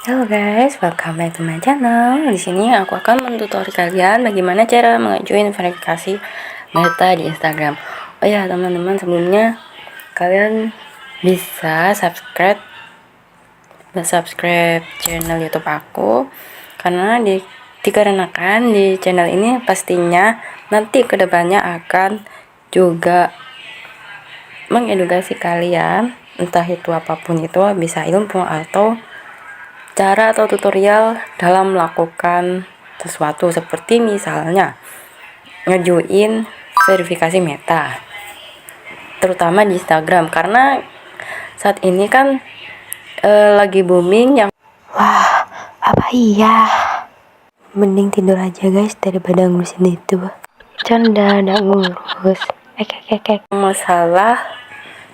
Halo guys, welcome back to my channel. Di sini aku akan mentutorial kalian bagaimana cara mengajuin verifikasi Meta di Instagram. Oh ya teman-teman, sebelumnya kalian bisa subscribe channel YouTube aku karena dikarenakan di channel ini pastinya nanti kedepannya akan juga mengedukasi kalian, entah itu apapun itu, bisa ilmu atau cara atau tutorial dalam melakukan sesuatu, seperti misalnya ngejuin verifikasi Meta, terutama di Instagram, karena saat ini kan lagi booming yang Apa iya? Mending tidur aja guys daripada ngurusin itu. Canda, ada ngurus. masalah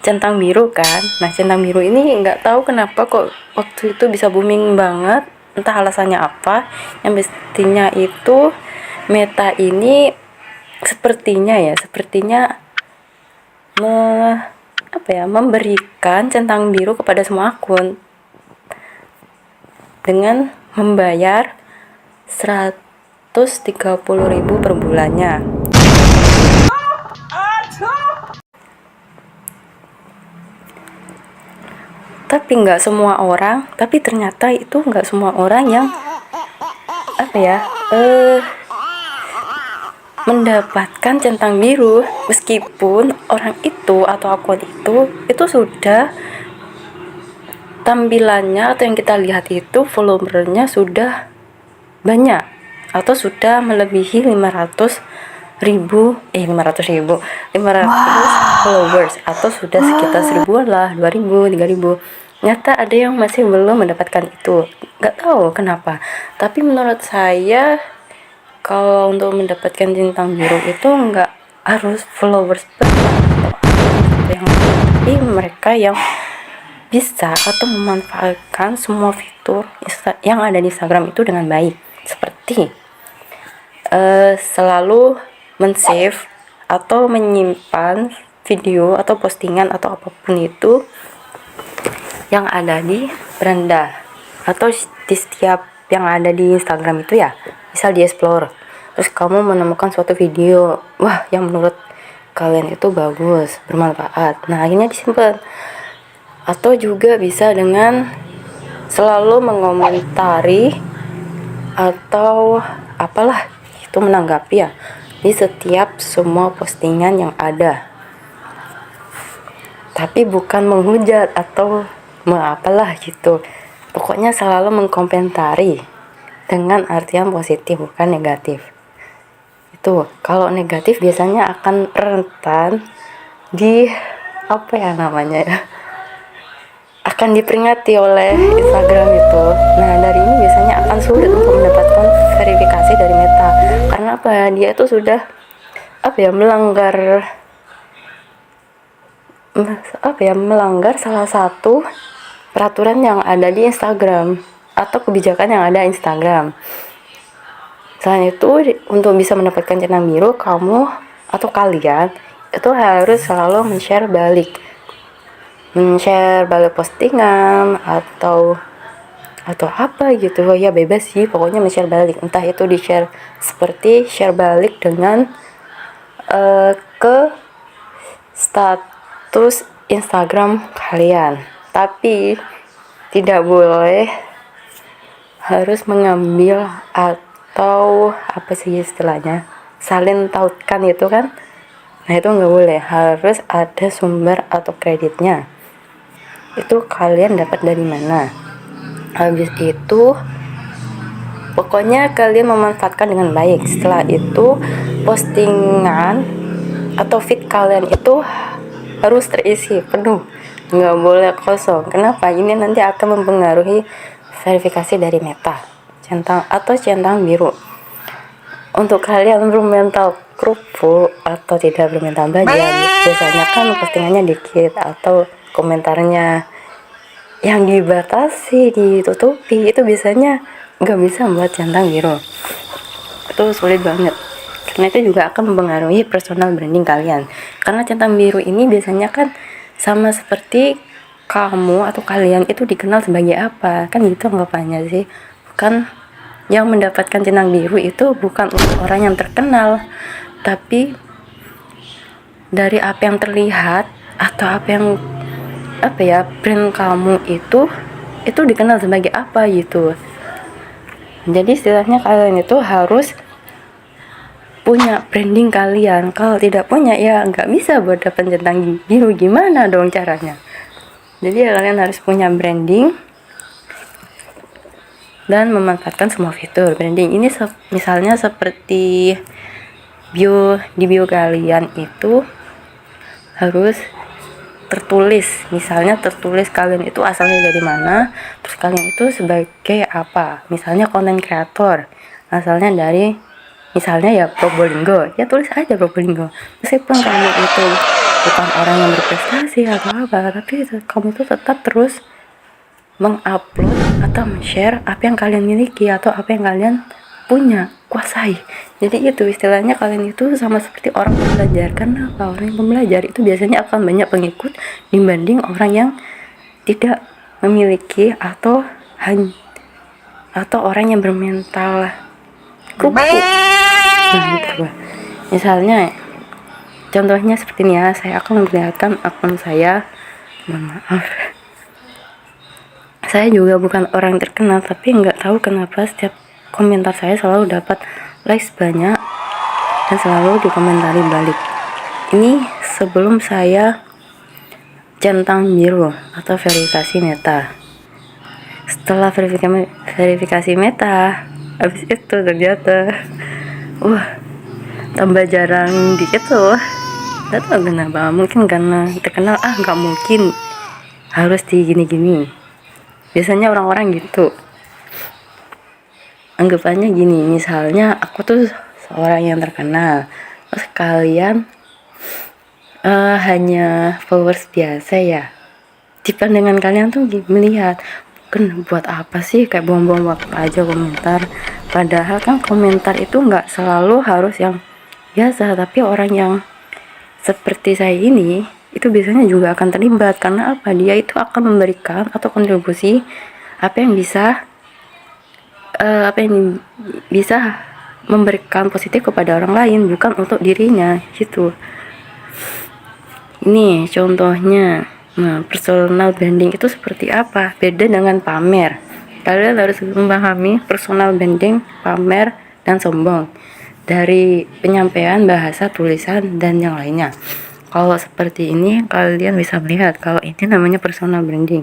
centang biru kan. Nah, centang biru ini nggak tahu kenapa kok waktu itu bisa booming banget, entah alasannya apa. Yang pastinya itu Meta ini sepertinya memberikan centang biru kepada semua akun dengan membayar 130.000 per bulannya. Tapi ternyata itu nggak semua orang yang mendapatkan centang biru, meskipun orang itu atau akun itu sudah tampilannya atau yang kita lihat itu followernya sudah banyak atau sudah melebihi 500 followers, atau sudah sekitar 1000 lah, 2000, 3000. Nyata ada yang masih belum mendapatkan itu, nggak tahu kenapa. Tapi menurut saya, kalau untuk mendapatkan centang biru itu nggak harus followers yang, tapi mereka yang bisa atau memanfaatkan semua fitur yang ada di Instagram itu dengan baik, seperti selalu men-save atau menyimpan video atau postingan atau apapun itu yang ada di beranda atau di setiap yang ada di Instagram itu ya. Misal di explore, terus kamu menemukan suatu video yang menurut kalian itu bagus, bermanfaat, nah akhirnya disimpan. Atau juga bisa dengan selalu mengomentari atau apalah itu, menanggapi ya di setiap semua postingan yang ada, tapi bukan menghujat atau apalah gitu. Pokoknya selalu mengkomentari dengan artian positif, bukan negatif. Itu kalau negatif biasanya akan rentan di akan diperingati oleh Instagram itu. Nah, dari ini biasanya akan sulit untuk mendapatkan verifikasi dari Meta. Karena dia itu sudah melanggar salah satu peraturan yang ada di Instagram atau kebijakan yang ada di Instagram. Selain itu, untuk bisa mendapatkan centang biru, kamu atau kalian itu harus selalu men-share balik postingan atau apa gitu ya, bebas sih pokoknya men-share balik. Entah itu di-share seperti share balik dengan ke status Instagram kalian, tapi tidak boleh harus mengambil atau salin tautkan itu kan. Nah, itu nggak boleh, harus ada sumber atau kreditnya. Itu kalian dapat dari mana. Habis itu pokoknya kalian memanfaatkan dengan baik. Setelah itu postingan atau feed kalian itu harus terisi penuh, nggak boleh kosong. Kenapa? Ini nanti akan mempengaruhi verifikasi dari Meta, centang biru. Untuk kalian bermental kerupuk atau tidak bermental baja, biasanya kan postingannya dikit atau komentarnya yang dibatasi, ditutupi, itu biasanya nggak bisa membuat centang biru. Itu sulit banget, karena itu juga akan mempengaruhi personal branding kalian. Karena centang biru ini biasanya kan sama seperti kamu atau kalian itu dikenal sebagai apa, kan gitu anggapannya sih. Bukan yang mendapatkan centang biru itu bukan untuk orang yang terkenal, tapi dari apa yang terlihat atau brand kamu itu dikenal sebagai apa gitu. Jadi istilahnya kalian itu harus punya branding kalian. Kalau tidak punya ya nggak bisa buat dapat centang biru, gimana dong caranya. Jadi ya kalian harus punya branding dan memanfaatkan semua fitur branding ini. Misalnya seperti di bio kalian itu harus tertulis, misalnya tertulis kalian itu asalnya dari mana, terus kalian itu sebagai apa. Misalnya konten kreator asalnya dari misalnya ya Probolinggo, ya tulis aja Probolinggo. Meskipun kamu itu bukan orang yang berprestasi atau apa, tapi kamu tuh tetap terus mengupload atau men-share apa yang kalian miliki atau apa yang kalian punya, kuasai. Jadi itu istilahnya kalian itu sama seperti orang pembelajar. Karena apa? Orang yang pembelajar itu biasanya akan banyak pengikut dibanding orang yang tidak memiliki atau orang yang bermental kupu. Nah itu. Misalnya contohnya seperti ini ya, saya akan memperlihatkan akun saya. Mohon maaf, saya juga bukan orang terkenal, tapi nggak tahu kenapa setiap komentar saya selalu dapat likes banyak dan selalu dikomentari balik. Ini sebelum saya centang biru atau verifikasi meta. Setelah verifikasi meta, habis itu ternyata tambah jarang dikit tuh. Gak tau kenapa, mungkin karena terkenal, nggak mungkin harus di gini-gini. Biasanya orang-orang gitu. Anggapannya gini, misalnya aku tuh seorang yang terkenal, terus kalian hanya followers biasa ya. Di pandangan kalian tuh melihat, buat apa sih kayak buang-buang waktu aja komentar. Padahal kan komentar itu nggak selalu harus yang biasa, tapi orang yang seperti saya ini itu biasanya juga akan terlibat. Karena apa? Dia itu akan memberikan atau kontribusi apa yang bisa memberikan positif kepada orang lain, bukan untuk dirinya gitu. Ini contohnya. Nah, personal branding itu seperti apa? Beda dengan pamer. Kalian harus memahami personal branding, pamer, dan sombong dari penyampaian bahasa, tulisan, dan yang lainnya. Kalau seperti ini kalian bisa melihat kalau ini namanya personal branding.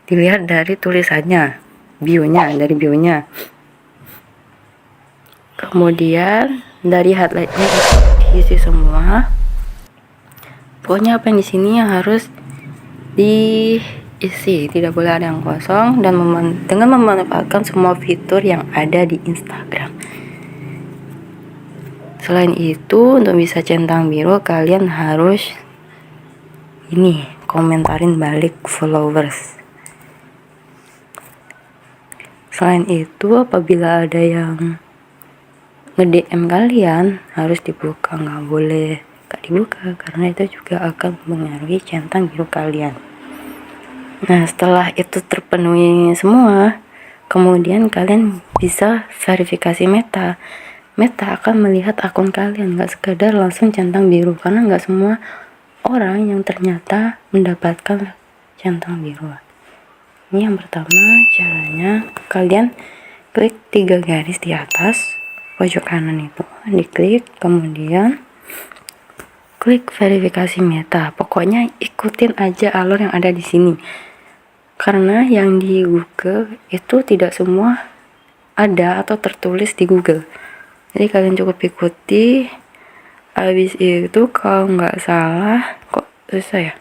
Dilihat dari tulisannya, dari bionya. Kemudian dari highlightnya diisi semua. Pokoknya apa yang di sini yang harus diisi, tidak boleh ada yang kosong, dan dengan memanfaatkan semua fitur yang ada di Instagram. Selain itu, untuk bisa centang biru kalian harus komentarin balik followers. Selain itu, apabila ada yang nge-DM kalian harus dibuka, nggak boleh gak dibuka, karena itu juga akan mempengaruhi centang biru kalian. Nah, setelah itu terpenuhi semua, kemudian kalian bisa verifikasi meta. Meta akan melihat akun kalian, gak sekadar langsung centang biru, karena gak semua orang yang ternyata mendapatkan centang biru. Ini yang pertama caranya, kalian klik 3 garis di atas pojok kanan itu, diklik, kemudian klik verifikasi meta. Pokoknya ikutin aja alur yang ada di sini. Karena yang di Google itu tidak semua ada atau tertulis di Google. Jadi kalian cukup ikuti. Habis itu kalau nggak salah, kok susah ya?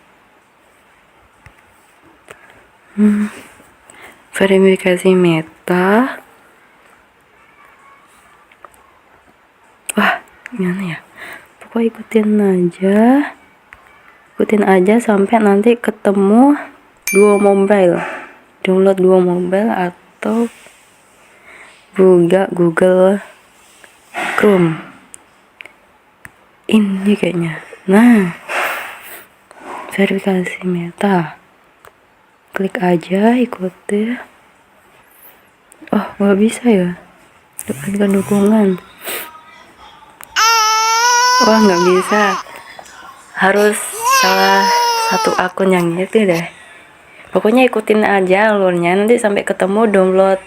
Verifikasi meta. Wah, gimana ya? Pokoknya ikutin aja sampai nanti ketemu download Duo Mobile atau buka Google Chrome ini kayaknya. Nah, verifikasi meta klik aja ikuti. Oh nggak bisa ya, dapatkan dukungan. Wah nggak bisa, harus salah satu akun yang itu deh. Pokoknya ikutin aja alurnya, nanti sampai ketemu download,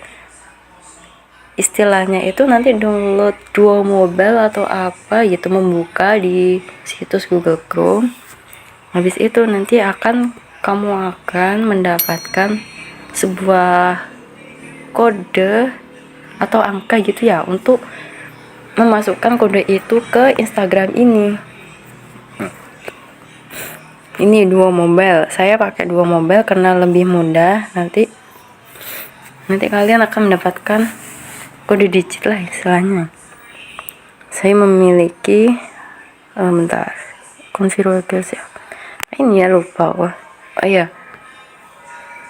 istilahnya itu nanti download Duo Mobile atau apa gitu, membuka di situs Google Chrome. Habis itu nanti kamu akan mendapatkan sebuah kode atau angka gitu ya, untuk memasukkan kode itu ke Instagram ini. Ini Duo Mobile, saya pakai Duo Mobile karena lebih mudah. Nanti kalian akan mendapatkan kode digit lah istilahnya. Saya memiliki bentar, konfigurasi ini ya, lupa. Oh iya,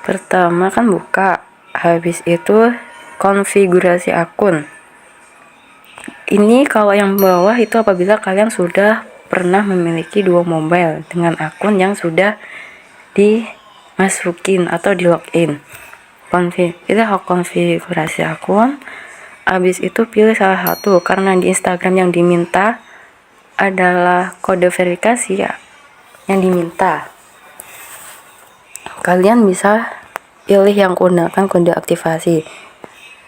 pertama kan buka, habis itu konfigurasi akun. Ini kalau yang bawah itu apabila kalian sudah pernah memiliki Duo Mobile dengan akun yang sudah dimasukin atau di login. Itu hak konfigurasi akun. Habis itu pilih salah satu, karena di Instagram yang diminta adalah kode verifikasi ya yang diminta. Kalian bisa pilih yang gunakan kode aktivasi.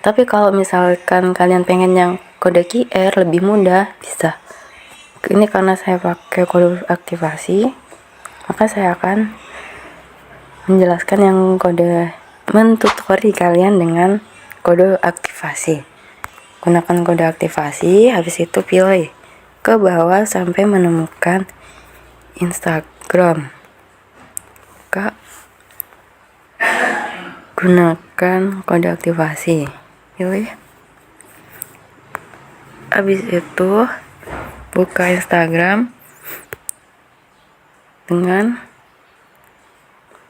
Tapi kalau misalkan kalian pengen yang kode QR lebih mudah, bisa. Ini karena saya pakai kode aktivasi, maka saya akan menjelaskan yang mentutori kalian dengan kode aktivasi. Gunakan kode aktivasi, habis itu pilih ke bawah sampai menemukan Instagram. Gunakan kode aktivasi, pilih. Habis itu buka Instagram dengan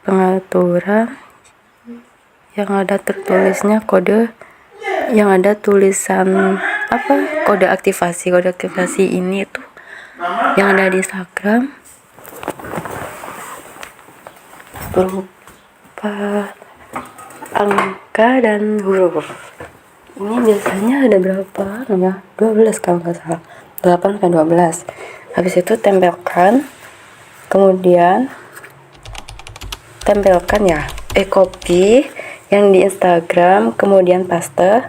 pengaturan yang ada tertulisnya kode, yang ada tulisan kode aktivasi. Kode aktivasi ini itu yang ada di Instagram berupa angka dan huruf. Ini biasanya ada berapa ya? 12 kalau nggak salah, 8 ke 12. Habis itu tempelkan, kemudian copy yang di Instagram, kemudian paste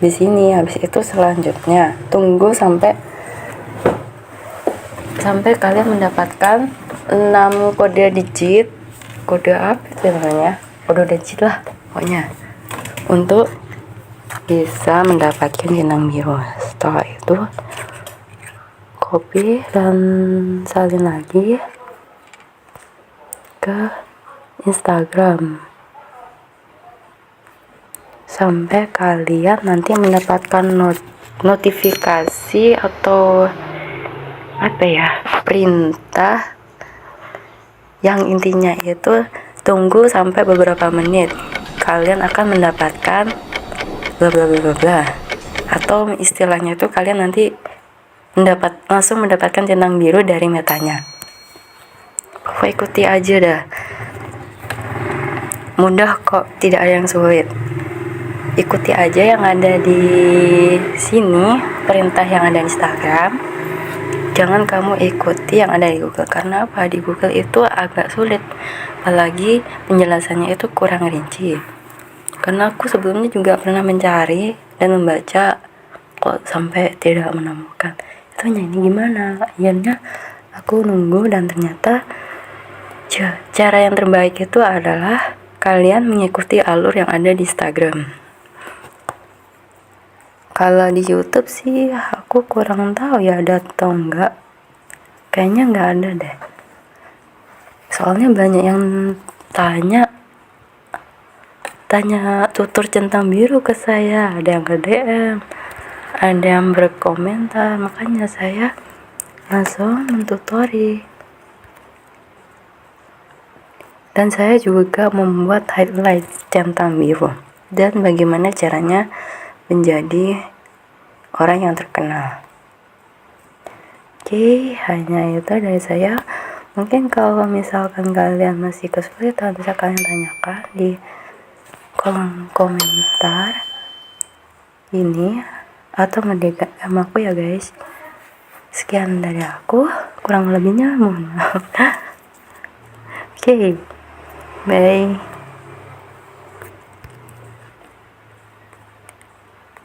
di sini. Habis itu selanjutnya tunggu sampai kalian mendapatkan 6 kode digit, kode apa itu namanya, kode digit lah pokoknya, untuk bisa mendapatkan jenang biru. Setelah itu copy dan salin lagi ke Instagram sampai kalian nanti mendapatkan notifikasi atau perintah yang intinya itu tunggu sampai beberapa menit, kalian akan mendapatkan bla bla bla bla, atau istilahnya itu kalian nanti langsung mendapatkan centang biru dari metanya. Ikuti aja dah, mudah kok, tidak ada yang sulit. Ikuti aja yang ada di sini, perintah yang ada di Instagram. Jangan kamu ikuti yang ada di Google, karena apa, di Google itu agak sulit, apalagi penjelasannya itu kurang rinci. Karena aku sebelumnya juga pernah mencari dan membaca, kok sampai tidak menemukan. Itu ini gimana? Akhirnya aku nunggu, dan ternyata cara yang terbaik itu adalah kalian mengikuti alur yang ada di Instagram. Kalau di YouTube sih aku kurang tahu ya ada atau enggak. Kayaknya enggak ada deh. Soalnya banyak yang tanya tutur centang biru ke saya, ada yang ke DM, ada yang berkomentar, makanya saya langsung mentutori. Dan saya juga membuat highlight centang biru dan bagaimana caranya menjadi orang yang terkenal. Oke, hanya itu dari saya. Mungkin kalau misalkan kalian masih kesulitan, bisa kalian tanyakan di kolom komentar ini atau nge-DM aku ya guys. Sekian dari aku, kurang lebihnya mohon maaf. Oke, bye.